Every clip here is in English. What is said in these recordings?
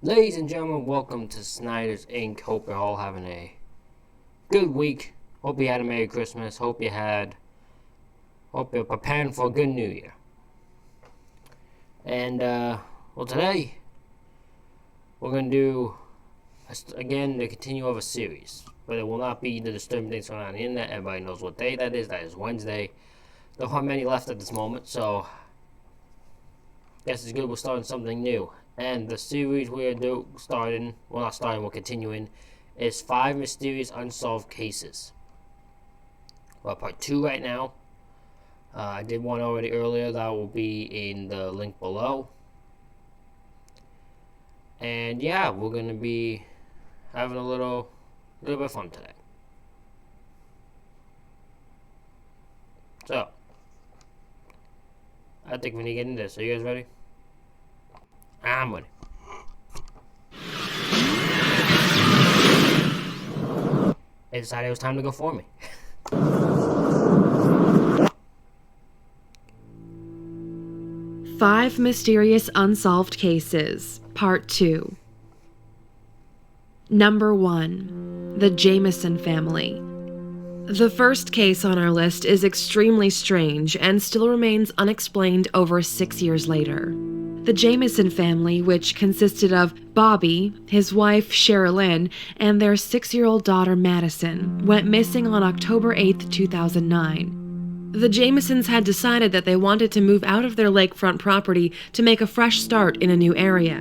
Ladies and gentlemen, welcome to Snyder's Inc. Hope you're all having a good week. Hope you had a Merry Christmas. Hope you're preparing for a good New Year. And, today, we're going to do, again, the continue of a series. But it will not be the disturbing things going on the internet. Everybody knows what day that is. That is Wednesday. Don't have many left at this moment, so guess it's good we're starting something new. And the series we're we're continuing, is 5 Mysterious Unsolved Cases. We're part 2 right now. I did one already earlier, that will be in the link below. And yeah, we're going to be having a little bit of fun today. So, I think we need to get into this. Are you guys ready? I'm ready. They decided it was time to go for me. Five Mysterious Unsolved Cases, Part 2. Number 1. The Jameson Family. The first case on our list is extremely strange and still remains unexplained over 6 years later. The Jameson family, which consisted of Bobby, his wife Sherilyn, and their 6-year-old daughter Madison, went missing on October 8, 2009. The Jamesons had decided that they wanted to move out of their lakefront property to make a fresh start in a new area.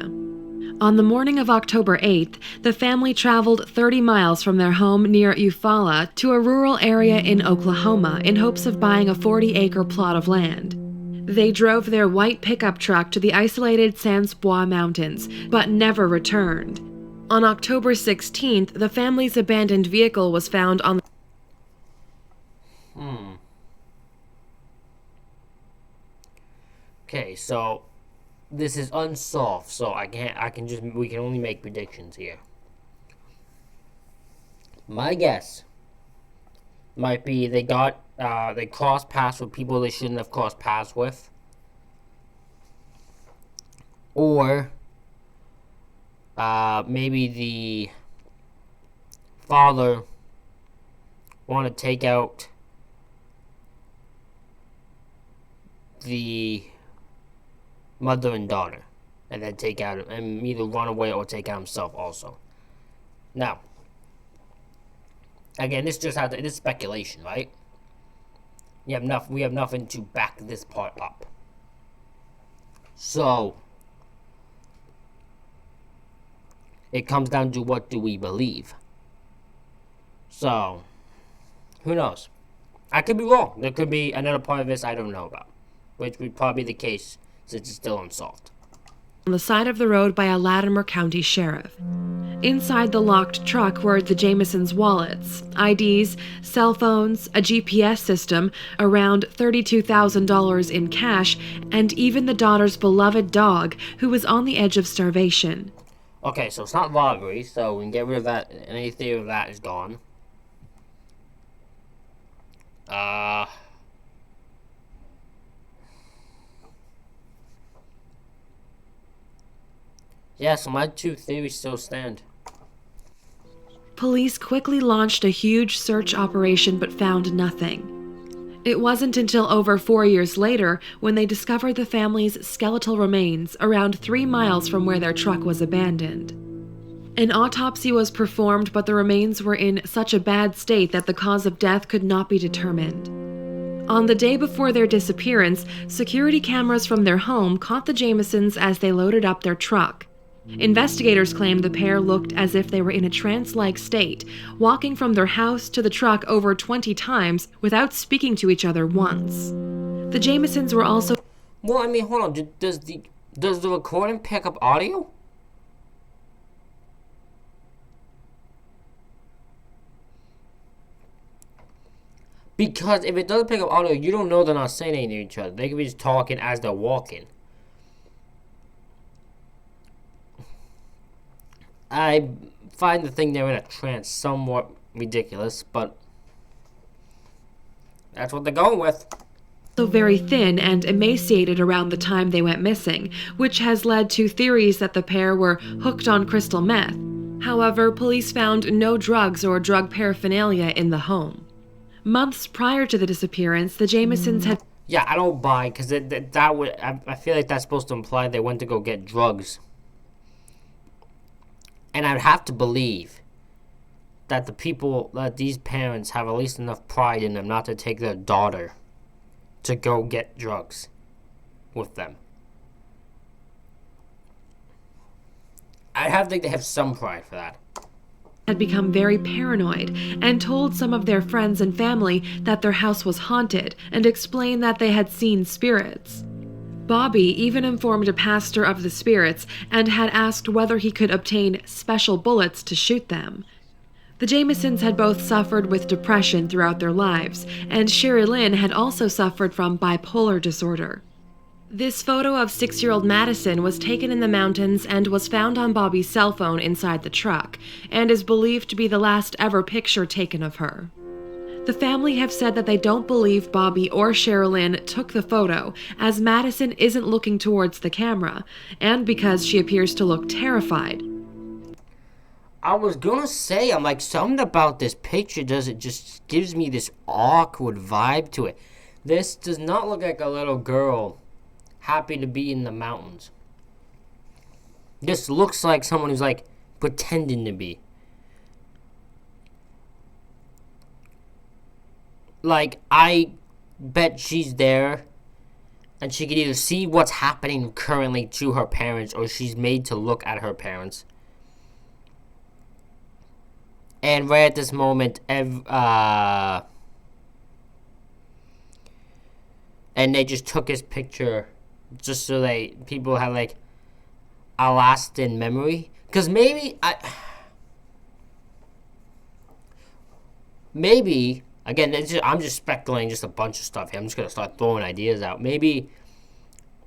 On the morning of October 8th, the family traveled 30 miles from their home near Eufaula to a rural area in Oklahoma in hopes of buying a 40-acre plot of land. They drove their white pickup truck to the isolated Sans Bois Mountains, but never returned. On October 16th, the family's abandoned vehicle was found on Okay, so this is unsolved, so we can only make predictions here. My guess might be they crossed paths with people they shouldn't have crossed paths with, or maybe the father wanted to take out the mother and daughter, and then either run away or take out himself also. Now, again, this is speculation, right? We have nothing to back this part up. So, it comes down to what do we believe. So, who knows? I could be wrong. There could be another part of this I don't know about, which would probably be the case since it's still unsolved. On the side of the road by a Latimer County sheriff. Inside the locked truck were the Jamesons' wallets, IDs, cell phones, a GPS system, around $32,000 in cash, and even the daughter's beloved dog, who was on the edge of starvation. Okay, so it's not robbery, so we can get rid of that. Any theory of that is gone. Yeah, so my 2 theories still stand. Police quickly launched a huge search operation but found nothing. It wasn't until over 4 years later when they discovered the family's skeletal remains around 3 miles from where their truck was abandoned. An autopsy was performed, but the remains were in such a bad state that the cause of death could not be determined. On the day before their disappearance, security cameras from their home caught the Jamesons as they loaded up their truck. Investigators claimed the pair looked as if they were in a trance-like state, walking from their house to the truck over 20 times without speaking to each other once. The Jamesons were also... Well, I mean, hold on. Does the recording pick up audio? Because if it doesn't pick up audio, you don't know they're not saying anything to each other. They could be just talking as they're walking. I find the thing they're in a trance somewhat ridiculous, but that's what they're going with. very thin and emaciated around the time they went missing, which has led to theories that the pair were hooked on crystal meth. However, police found no drugs or drug paraphernalia in the home. Months prior to the disappearance, the Jamisons had... Yeah, I don't buy, because that would... I feel like that's supposed to imply they went to go get drugs. And I'd have to believe that these parents have at least enough pride in them not to take their daughter to go get drugs with them. I have to think they have some pride for that. Had become very paranoid and told some of their friends and family that their house was haunted and explained that they had seen spirits. Bobby even informed a pastor of the spirits and had asked whether he could obtain special bullets to shoot them. The Jamisons had both suffered with depression throughout their lives, and Sherry Lynn had also suffered from bipolar disorder. This photo of 6-year-old Madison was taken in the mountains and was found on Bobby's cell phone inside the truck, and is believed to be the last ever picture taken of her. The family have said that they don't believe Bobby or Sherilyn took the photo, as Madison isn't looking towards the camera, and because she appears to look terrified. I was gonna say, I'm like, something about this picture just gives me this awkward vibe to it. This does not look like a little girl happy to be in the mountains. This looks like someone who's like pretending to be. Like, I bet she's there and she can either see what's happening currently to her parents, or she's made to look at her parents. And right at this moment, and they just took his picture just so people had like a lasting memory. Because maybe again, I'm just speculating just a bunch of stuff here. I'm just gonna start throwing ideas out. Maybe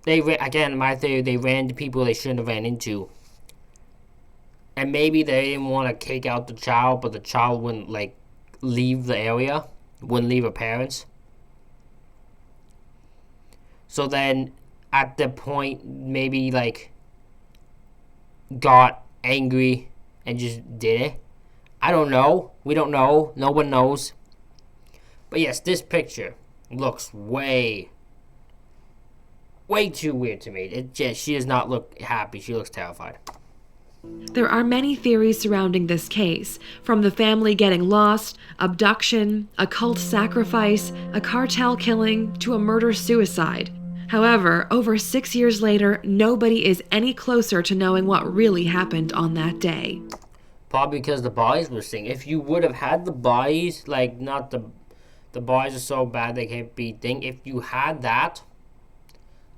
my theory, they ran into people they shouldn't have ran into. And maybe they didn't want to kick out the child, but the child wouldn't, like, leave the area. Wouldn't leave her parents. So then, at the point, maybe, like, got angry and just did it. I don't know. We don't know. No one knows. But yes, this picture looks way too weird to me. She does not look happy. She looks terrified. There are many theories surrounding this case, from the family getting lost, abduction, a cult sacrifice, a cartel killing, to a murder-suicide. However, over 6 years later, nobody is any closer to knowing what really happened on that day. Probably because the bodies were missing. If you would have had the bodies, like, not the bodies are so bad they can't be thing. If you had that,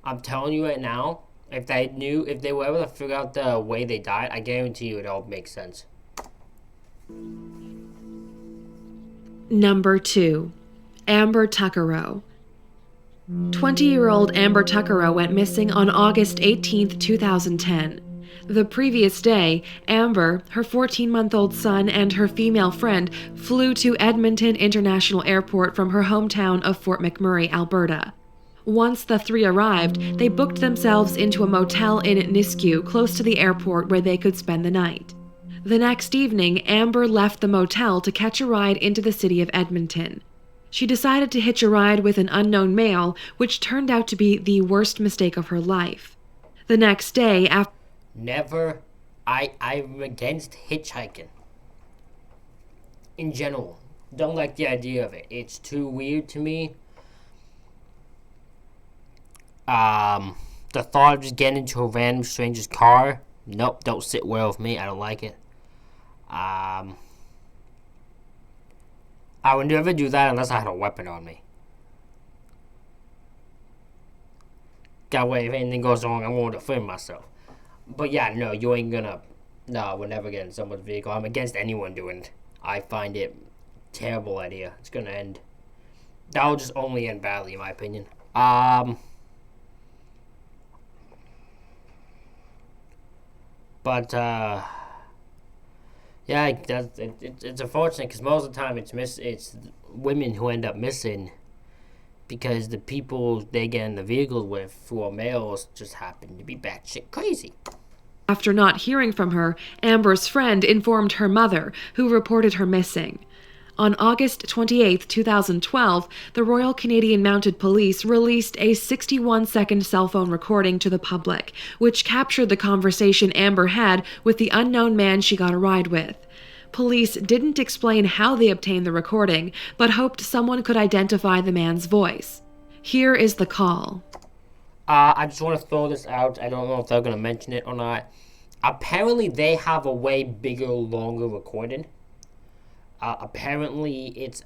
I'm telling you right now, if they were able to figure out the way they died, I guarantee you it all makes sense. Number 2. Amber Tuckerow. 20-year-old Amber Tuckerow went missing on August 18, 2010. The previous day, Amber, her 14-month-old son, and her female friend flew to Edmonton International Airport from her hometown of Fort McMurray, Alberta. Once the three arrived, they booked themselves into a motel in Nisku, close to the airport, where they could spend the night. The next evening, Amber left the motel to catch a ride into the city of Edmonton. She decided to hitch a ride with an unknown male, which turned out to be the worst mistake of her life. The next day, after... I'm against hitchhiking. In general. Don't like the idea of it. It's too weird to me. The thought of just getting into a random stranger's car, nope, don't sit well with me. I don't like it. I would never do that unless I had a weapon on me. That way, if anything goes wrong, I'm going to defend myself. But yeah, no, you ain't gonna. No, we're never getting someone's vehicle. I'm against anyone doing it. I find it a terrible idea. It's gonna end. That'll just only end badly, in my opinion. But, yeah, it's unfortunate because most of the time it's women who end up missing because the people they get in the vehicles with who are males just happen to be batshit crazy. After not hearing from her, Amber's friend informed her mother, who reported her missing. On August 28, 2012, the Royal Canadian Mounted Police released a 61-second cell phone recording to the public, which captured the conversation Amber had with the unknown man she got a ride with. Police didn't explain how they obtained the recording, but hoped someone could identify the man's voice. Here is the call. I just want to throw this out. I don't know if they're going to mention it or not. Apparently, they have a way bigger, longer recording. Apparently, it's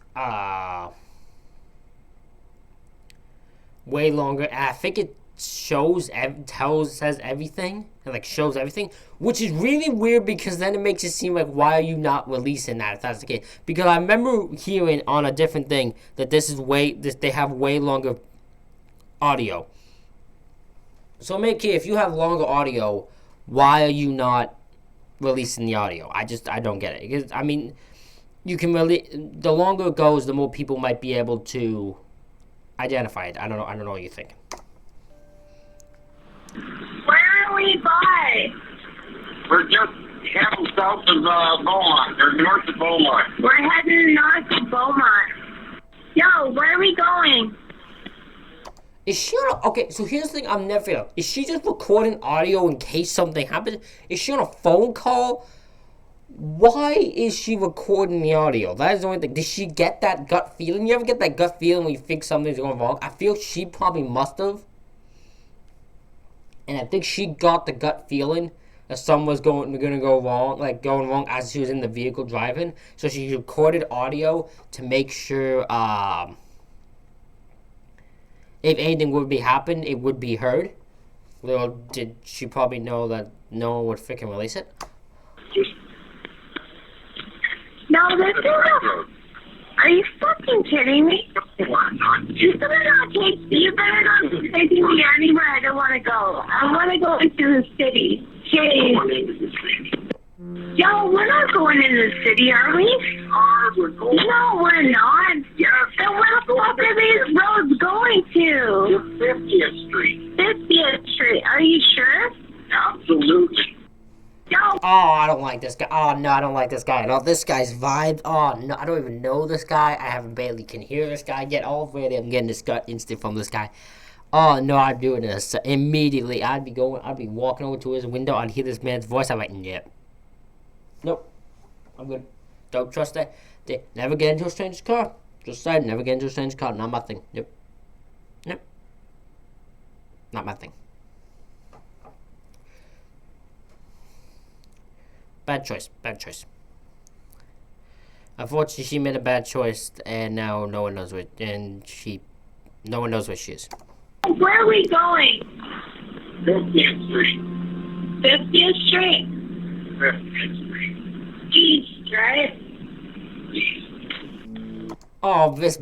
way longer. And I think it says everything. And, like, shows everything. Which is really weird because then it makes it seem like, why are you not releasing that if that's the case? Because I remember hearing on a different thing that they have way longer audio. So, Mickey, if you have longer audio, why are you not releasing the audio? I don't get it. Because, I mean, you can really, the longer it goes, the more people might be able to identify it. I don't know what you think. Where are we by? We're just heading south of Beaumont, or north of Beaumont. We're heading north of Beaumont. Yo, where are we going? Is she on okay, so here's the thing I'm never figured out. Is she just recording audio in case something happens? Is she on a phone call? Why is she recording the audio? That is the only thing. Did she get that gut feeling? You ever get that gut feeling when you think something's going wrong? I feel she probably must have. And I think she got the gut feeling that something was going to go wrong, as she was in the vehicle driving. So she recorded audio to make sure, if anything would be happen, it would be heard. Little did she probably know that no one would freaking release it. No, this is a... Are you fucking kidding me? You better not be taking me anywhere I don't want to go. I want to go into the city. Jeez. Yo, we're not going into the city, are we? No, we're not. Then where are these roads going to? 50th Street. 50th Street. Are you sure? Absolutely. Yo. Oh, I don't like this guy. Oh, no, I don't like this guy at all. This guy's vibe. Oh, no, I don't even know this guy. I barely can hear this guy. Get already, I'm getting this gut instant from this guy. Oh, no, I'm doing this. Immediately, I'd be walking over to his window. I'd hear this man's voice. I'm like, yep. Nope. I'm good. Don't trust that. Never get into a stranger's car. Just said, never get into a stranger's car. Not my thing. Yep. Nope. Not my thing. Bad choice. Unfortunately, she made a bad choice, and now no one knows where she is. Where are we going? 50th Street. 50th Street? 50th Street. East, right? Oh, this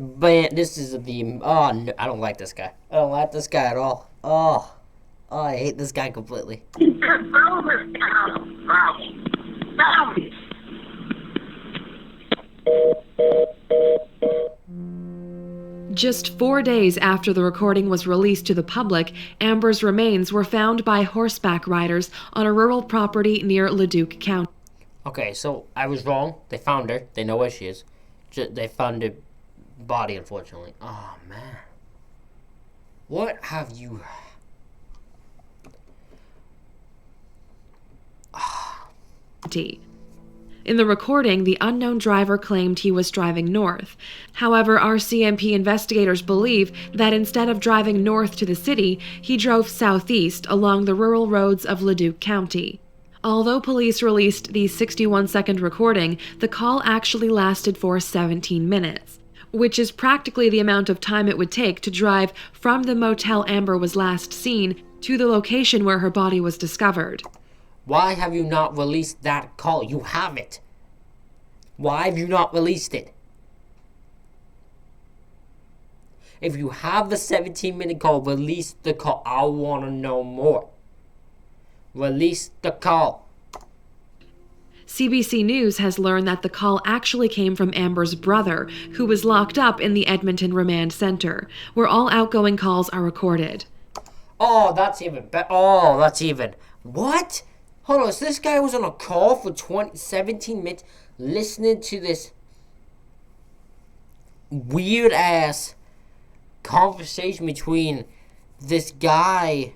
is the. Oh, no, I don't like this guy. I don't like this guy at all. Oh, I hate this guy completely. Just 4 days after the recording was released to the public, Amber's remains were found by horseback riders on a rural property near Leduc County. Okay, so I was wrong. They found her. They know where she is. They found her body, unfortunately. Oh, man. What have you... In the recording, the unknown driver claimed he was driving north. However, RCMP investigators believe that instead of driving north to the city, he drove southeast along the rural roads of Leduc County. Although police released the 61-second recording, the call actually lasted for 17 minutes, which is practically the amount of time it would take to drive from the motel Amber was last seen to the location where her body was discovered. Why have you not released that call? You have it. Why have you not released it? If you have the 17-minute call, release the call. I want to know more. Release the call. CBC News has learned that the call actually came from Amber's brother, who was locked up in the Edmonton Remand Center, where all outgoing calls are recorded. Oh, that's even better. Oh, that's even... What? Hold on, so this guy was on a call for 17 minutes listening to this weird-ass conversation between this guy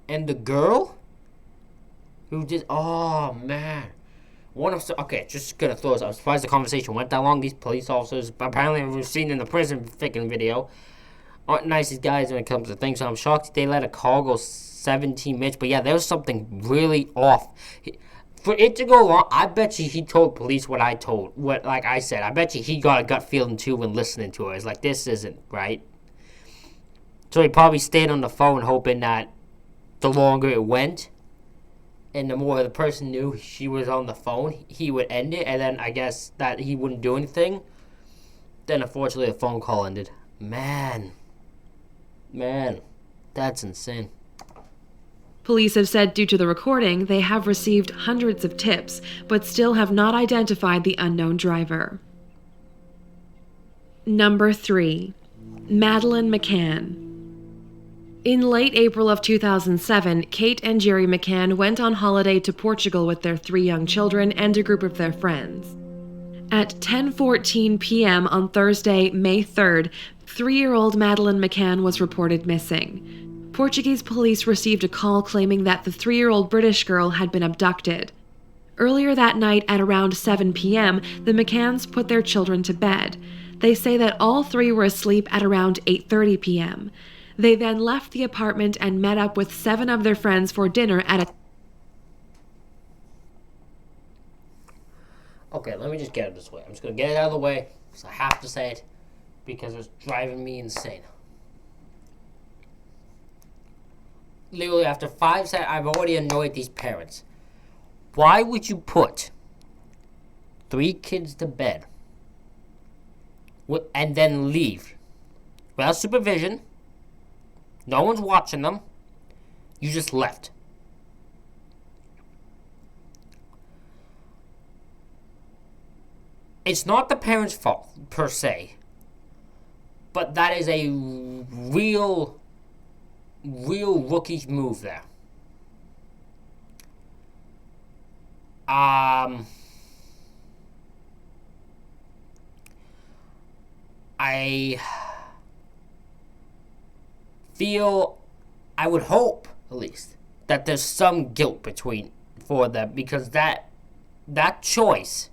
and the girl? Who did... Oh, man. Okay, just gonna throw this. I'm surprised the conversation went that long. These police officers, apparently we've seen in the prison freaking video, aren't nicest guys when it comes to things. So I'm shocked they let a call go 17 minutes. But yeah, there was something really off. For it to go long, I bet you he told police what I said. I bet you he got a gut feeling too when listening to it. It's like, this isn't right. So he probably stayed on the phone hoping that the longer it went, and the more the person knew she was on the phone, he would end it, and then I guess that he wouldn't do anything. Then unfortunately the phone call ended. Man, that's insane. Police have said due to the recording, they have received hundreds of tips, but still have not identified the unknown driver. Number 3. Madeleine McCann. In late April of 2007, Kate and Jerry McCann went on holiday to Portugal with their 3 young children and a group of their friends. At 10:14 p.m. on Thursday, May 3rd, 3-year-old Madeleine McCann was reported missing. Portuguese police received a call claiming that the 3-year-old British girl had been abducted. Earlier that night at around 7 p.m., the McCanns put their children to bed. They say that all 3 were asleep at around 8:30 p.m. They then left the apartment and met up with 7 of their friends for dinner at a... Okay, let me just get it this way. I'm just going to get it out of the way, because I have to say it, because it's driving me insane. Literally, after 5 seconds, I've already annoyed these parents. Why would you put 3 kids to bed and then leave without supervision? No one's watching them. You just left. It's not the parents' fault, per se. But that is a real rookie move there. I feel, I would hope, at least, that there's some guilt for them, because that choice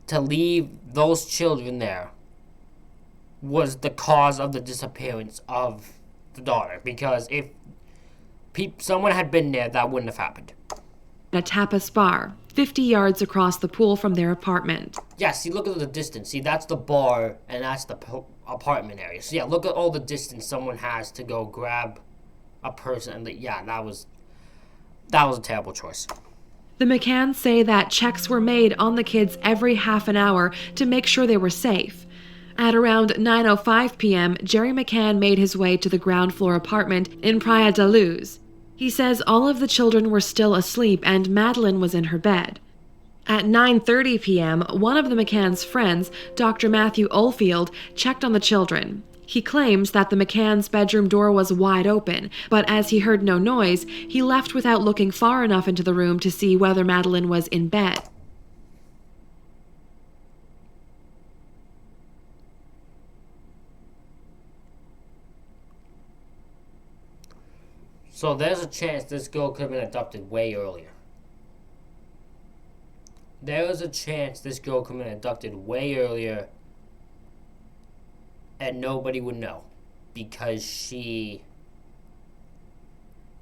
to leave those children there was the cause of the disappearance of the daughter, because if someone had been there, that wouldn't have happened. A tapas bar, 50 yards across the pool from their apartment. Yeah, see, look at the distance. See, that's the bar, and that's the apartment area. So yeah, look at all the distance someone has to go grab a person, and yeah, that was a terrible choice. The McCanns say that checks were made on the kids every half an hour to make sure they were safe. At around 9:05 p.m., Jerry McCann made his way to the ground floor apartment in Praia da Luz. He says all of the children were still asleep and Madeleine was in her bed. At 9:30 p.m., one of the McCanns' friends, Dr. Matthew Oldfield, checked on the children. He claims that the McCanns' bedroom door was wide open, but as he heard no noise, he left without looking far enough into the room to see whether Madeleine was in bed. So there's a chance this girl could have been abducted way earlier. There is a chance this girl could have been abducted way earlier and nobody would know because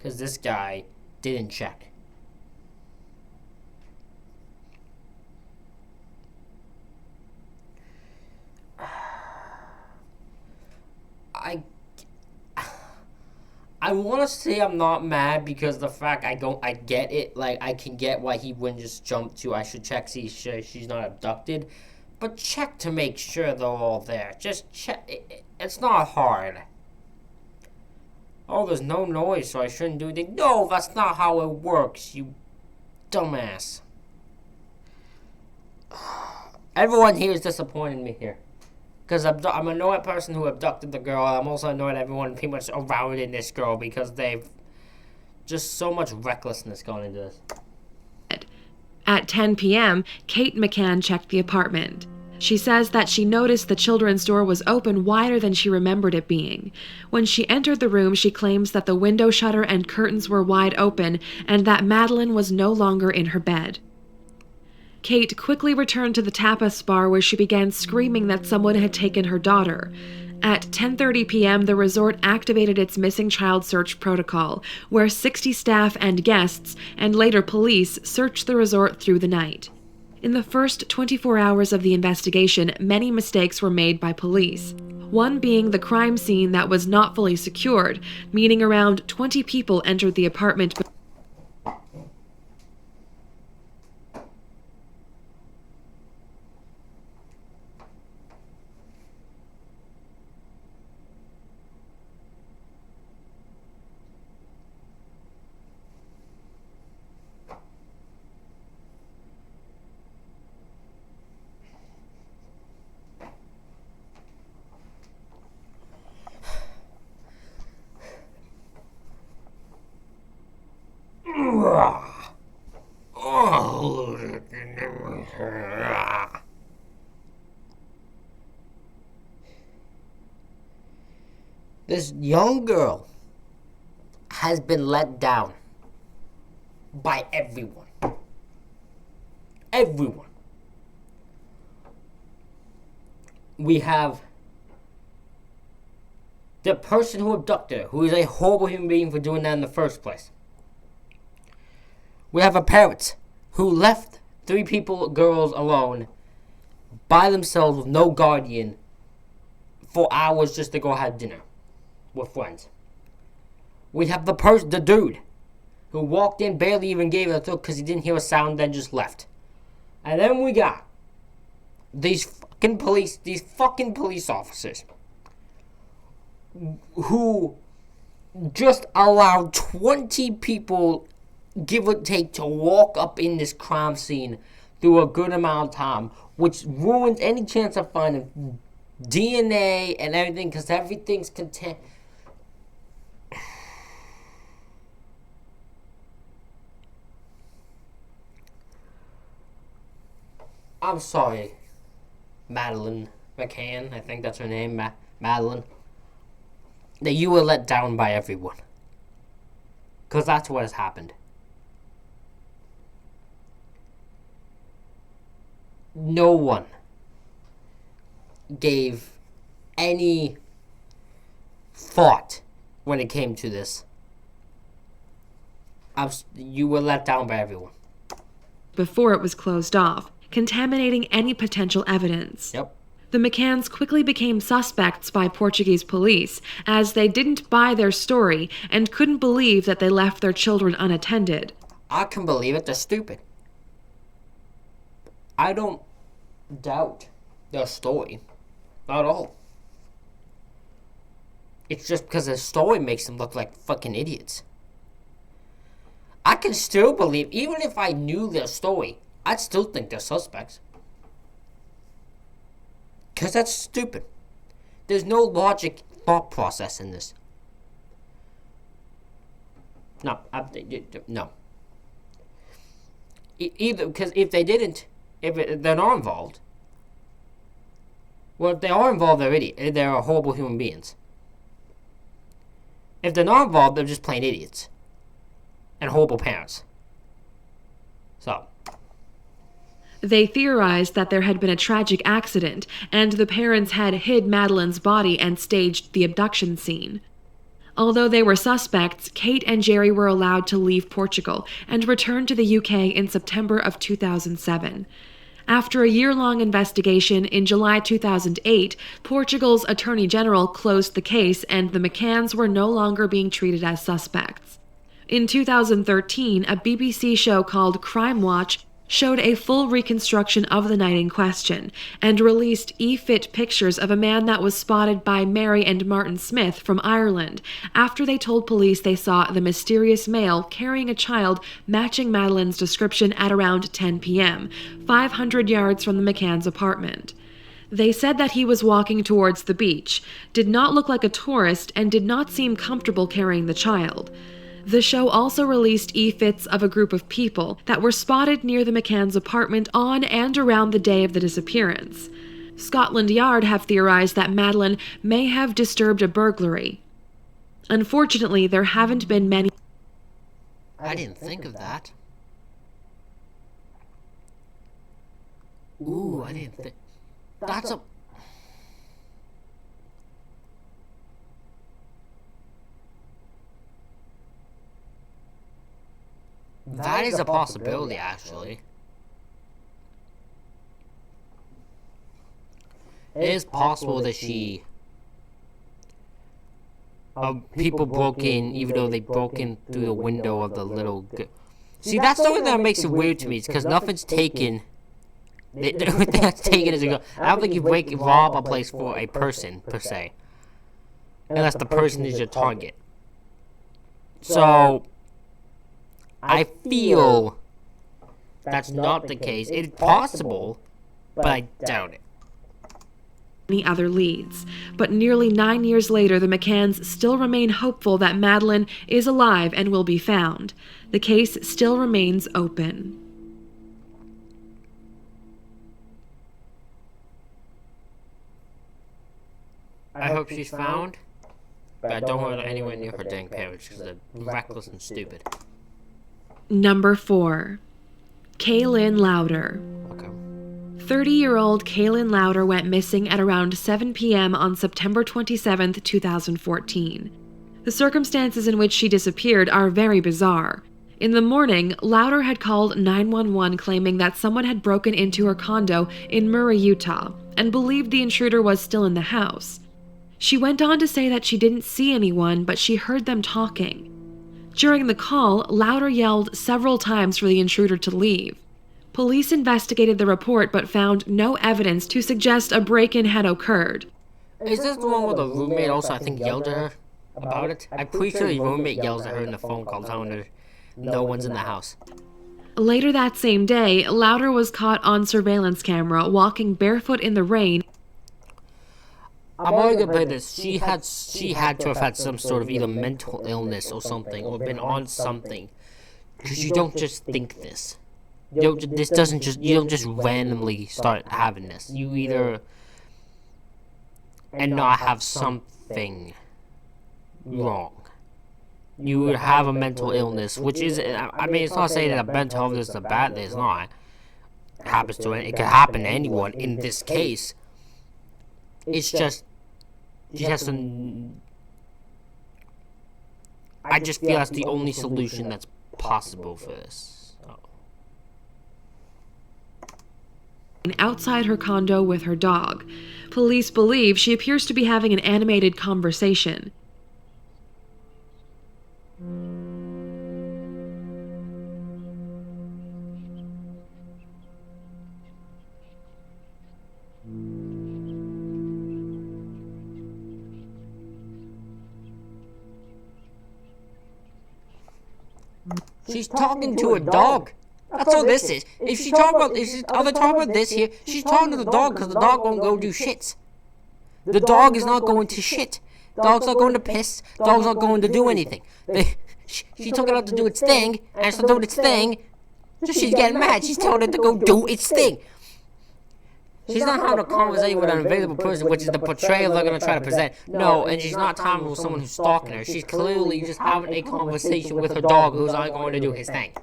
this guy didn't check. I want to say I'm not mad because the fact I get it. Like, I can get why he wouldn't just jump to, I should check, see she's not abducted. But check to make sure they're all there. Just check. It's not hard. Oh, there's no noise, so I shouldn't do anything. No, that's not how it works, you dumbass. Everyone here is disappointing me here. Because I'm annoyed person who abducted the girl. I'm also annoyed everyone pretty much around in this girl because they've just so much recklessness going into this. At 10 p.m., Kate McCann checked the apartment. She says that she noticed the children's door was open wider than she remembered it being. When she entered the room, she claims that the window shutter and curtains were wide open and that Madeline was no longer in her bed. Kate quickly returned to the tapas bar where she began screaming that someone had taken her daughter. At 10:30 p.m., the resort activated its missing child search protocol, where 60 staff and guests, and later police, searched the resort through the night. In the first 24 hours of the investigation, many mistakes were made by police. One being the crime scene that was not fully secured, meaning around 20 people entered the apartment. This young girl has been let down by everyone. Everyone. We have the person who abducted her, who is a horrible human being for doing that in the first place. We have a parent who left 3 girls alone by themselves with no guardian for hours just to go have dinner with friends. We have the dude who walked in, barely even gave it a look because he didn't hear a sound, then just left. And then we got these fucking police officers who just allowed 20 people, give or take, to walk up in this crime scene through a good amount of time, which ruins any chance of finding DNA and everything, because everything's content. I'm sorry, Madeline McCann, I think that's her name, Madeline, that you were let down by everyone. Because that's what has happened. No one gave any thought when it came to this. You were let down by everyone. Before it was closed off, contaminating any potential evidence. Yep. The McCanns quickly became suspects by Portuguese police, as they didn't buy their story and couldn't believe that they left their children unattended. I can believe it, they're stupid. I don't doubt their story. Not at all. It's just because their story makes them look like fucking idiots. I can still believe, even if I knew their story, I'd still think they're suspects. Because that's stupid. There's no logic thought process in this. No. No. Either, because if they didn't, they're not involved. Well, if they are involved, they're idiots. They're horrible human beings. If they're not involved, they're just plain idiots. And horrible parents. So. They theorized that there had been a tragic accident, and the parents had hid Madeline's body and staged the abduction scene. Although they were suspects, Kate and Jerry were allowed to leave Portugal and return to the UK in September of 2007. After a year-long investigation, in July 2008, Portugal's Attorney General closed the case and the McCanns were no longer being treated as suspects. In 2013, a BBC show called Crime Watch showed a full reconstruction of the night in question and released e-fit pictures of a man that was spotted by Mary and Martin Smith from Ireland after they told police they saw the mysterious male carrying a child matching Madeleine's description at around 10 p.m., 500 yards from the McCann's apartment. They said that he was walking towards the beach, did not look like a tourist, and did not seem comfortable carrying the child. The show also released e-fits of a group of people that were spotted near the McCann's apartment on and around the day of the disappearance. Scotland Yard have theorized that Madeleine may have disturbed a burglary. Unfortunately, there haven't been many. I didn't think of that. Ooh, I didn't think. That's a... That is a possibility, actually. It is possible that people broke in, even though they broke in through the window of the little... See, that's the thing that makes it weird to me, is because nothing's taken. Everything that's taken is a go. I don't think you rob a place for a person, per se. Unless the person is your target. So... I feel that's not the case. It's possible, but I doubt it. Any other leads, but nearly 9 years later, the McCanns still remain hopeful that Madeleine is alive and will be found. The case still remains open. I hope she's found, but I don't want her anywhere near her dang parents because they're reckless and stupid. Number 4. Kaylin Lauder. Okay. 30-year-old Kaylin Lauder went missing at around 7 p.m. on September 27, 2014. The circumstances in which she disappeared are very bizarre. In the morning, Lauder had called 911 claiming that someone had broken into her condo in Murray, Utah, and believed the intruder was still in the house. She went on to say that she didn't see anyone, but she heard them talking. During the call, Lauder yelled several times for the intruder to leave. Police investigated the report but found no evidence to suggest a break-in had occurred. Is this the one where the roommate also, I think, yelled at her about it? I'm pretty sure the roommate yells at her in the phone call telling her no one's in the house. Later that same day, Lauder was caught on surveillance camera walking barefoot in the rain. I'm only gonna play this. She had to have had some sort of either mental illness or something, or been on something, because you don't just think this. You don't just randomly start having this. You either and not have something wrong. You would have a mental illness, which is, I mean, it's not saying that a mental illness is a bad thing. It's not. It happens to it. It could happen to anyone. In this case, it's just, she has to, I just feel that's the only solution that's possible for this. So. Outside her condo with her dog. Police believe she appears to be having an animated conversation. She's talking to a dog. That's all this is. If they're talking about this here, she's talking to the dog because the dog won't go do shits. The dog is not going to shit. Dog's not going to piss. Dog's not going to do anything. She took it out to do its thing, and it's not doing its thing. So she's getting mad. She's telling it to go do its thing. She's not having a conversation with an invisible person, which is the portrayal they're going to try to present. No, and she's not talking with someone who's stalking her. She's clearly just having a conversation with her dog who's not going to do his thing.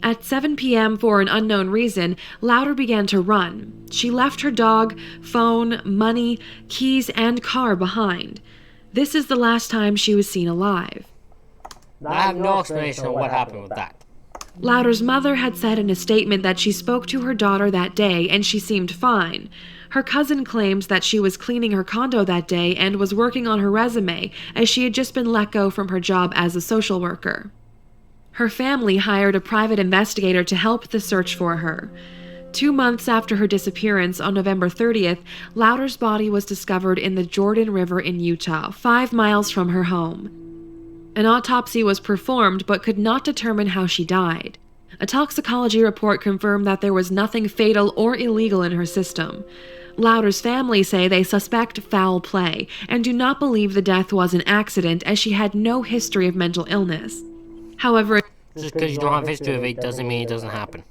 At 7 p.m., for an unknown reason, Lauder began to run. She left her dog, phone, money, keys, and car behind. This is the last time she was seen alive. I have no explanation of what happened with that. Lauder's mother had said in a statement that she spoke to her daughter that day and she seemed fine. Her cousin claims that she was cleaning her condo that day and was working on her resume, as she had just been let go from her job as a social worker. Her family hired a private investigator to help the search for her. 2 months after her disappearance, on November 30th, Louder's body was discovered in the Jordan River in Utah, 5 miles from her home. An autopsy was performed but could not determine how she died. A toxicology report confirmed that there was nothing fatal or illegal in her system. Louder's family say they suspect foul play and do not believe the death was an accident, as she had no history of mental illness. However, Just because you don't have history of it doesn't mean it doesn't happen.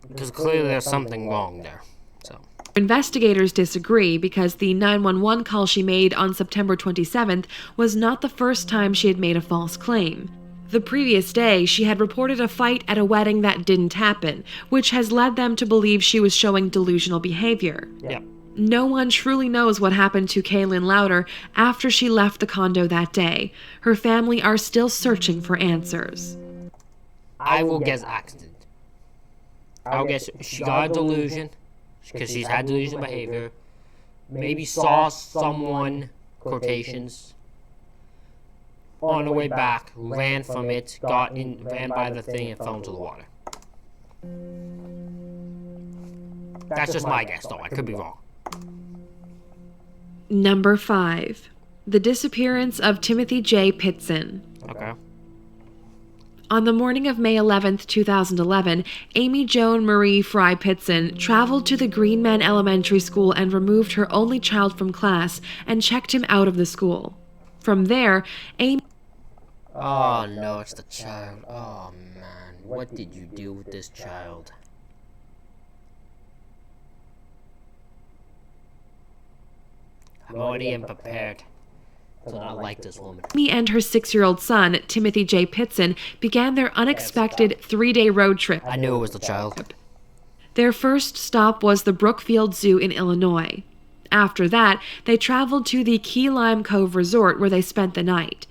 Because clearly there's something wrong there. So investigators disagree because the 911 call she made on September 27th was not the first time she had made a false claim. The previous day, she had reported a fight at a wedding that didn't happen, which has led them to believe she was showing delusional behavior. yeah. No one truly knows what happened to Kaylin Louder after she left the condo that day. Her family are still searching for answers. I will guess accident. I'll guess she got a delusion, because she's had delusional behavior. Maybe saw someone, quotations, on the way back, ran from it, ran by the thing and fell into the water. That's just my guess, though. I could be wrong. Number 5. The disappearance of Timothy J. Pitson. Okay. On the morning of May 11, 2011, Amy Joan Marie Fry Pitson traveled to the Greenman Elementary School and removed her only child from class and checked him out of the school. From there, Amy... Oh, no, it's the child. Oh, man. What did you do with this child? I'm already unprepared to not like this woman. Amy and her 6-year-old son, Timothy J. Pitson, began their unexpected 3-day road trip. I knew it was the child. Their first stop was the Brookfield Zoo in Illinois. After that, they traveled to the Key Lime Cove Resort, where they spent the night.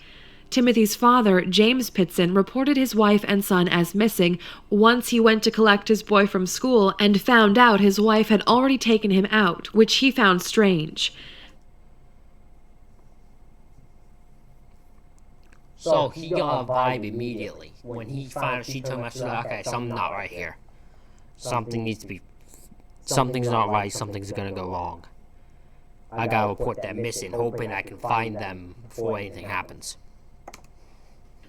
Timothy's father, James Pitson, reported his wife and son as missing once he went to collect his boy from school and found out his wife had already taken him out, which he found strange. So he got a vibe immediately. When he found she told me, she's like, okay, something's not right here. Something's not right, something's gonna go wrong. I gotta report them missing, hoping I can find them before anything happens.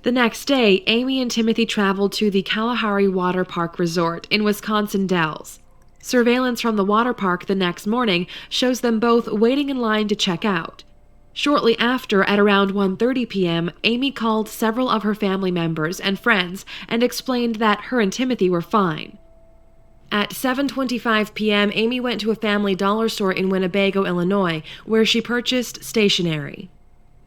The next day, Amy and Timothy traveled to the Kalahari Water Park Resort in Wisconsin Dells. Surveillance from the water park the next morning shows them both waiting in line to check out. Shortly after, at around 1:30 p.m., Amy called several of her family members and friends and explained that her and Timothy were fine. At 7:25 p.m., Amy went to a family dollar store in Winnebago, Illinois, where she purchased stationery.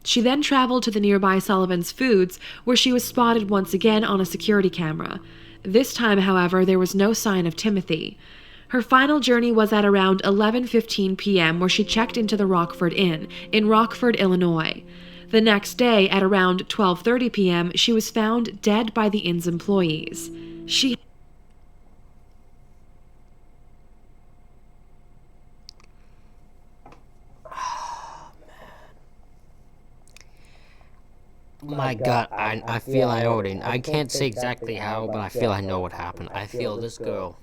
She then traveled to the nearby Sullivan's Foods, where she was spotted once again on a security camera. This time, however, there was no sign of Timothy. Her final journey was at around 11:15 p.m., where she checked into the Rockford Inn in Rockford, Illinois. The next day, at around 12:30 p.m., she was found dead by the inn's employees. My God, I feel I already... I can't say exactly how, but I feel I know what happened. I feel this girl...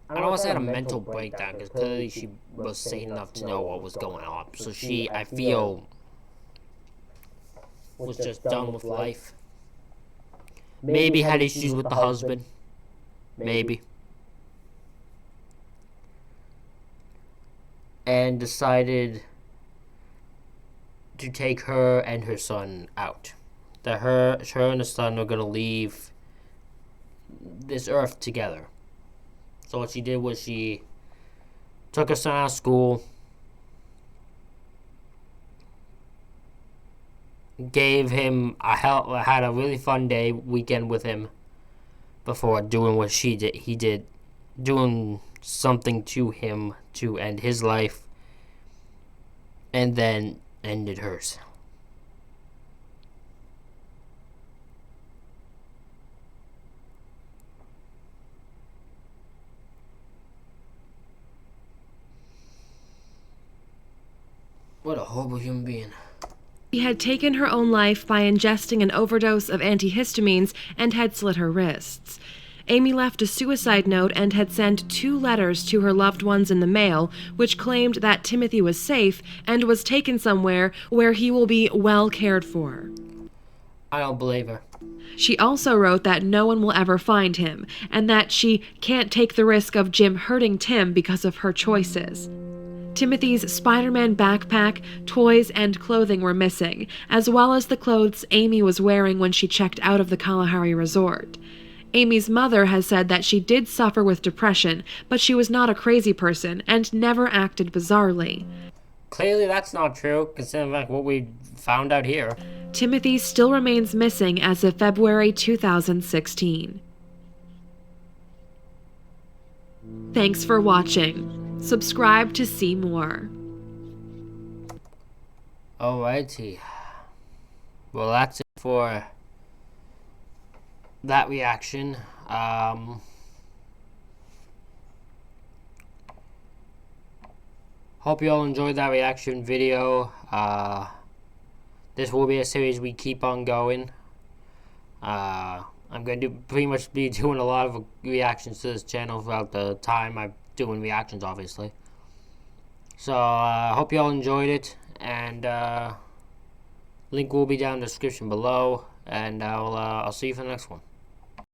I don't want to say had a mental breakdown, because clearly she was sane enough to know what was going on. So she, I feel, was just done with life. Maybe had issues with the husband. Maybe. And decided to take her and her son out. That her and the son are going to leave this earth together. So what she did was she took her son out of school, gave him had a really fun weekend with him before doing what she did. He did doing something to him to end his life, and then ended hers. What a horrible human being. She had taken her own life by ingesting an overdose of antihistamines and had slit her wrists. Amy left a suicide note and had sent 2 letters to her loved ones in the mail, which claimed that Timothy was safe and was taken somewhere where he will be well cared for. I don't believe her. She also wrote that no one will ever find him, and that she can't take the risk of Jim hurting Tim because of her choices. Timothy's Spider-Man backpack, toys, and clothing were missing, as well as the clothes Amy was wearing when she checked out of the Kalahari resort. Amy's mother has said that she did suffer with depression, but she was not a crazy person and never acted bizarrely. Clearly that's not true, considering like what we found out here. Timothy still remains missing as of February 2016. Thanks for watching. Subscribe to see more. Alrighty. Well, that's it for that reaction. Hope you all enjoyed that reaction video. This will be a series we keep on going. I'm going to pretty much be doing a lot of reactions to this channel throughout the time I'm doing reactions, obviously. So, hope you all enjoyed it, and link will be down in the description below, and I'll see you for the next one.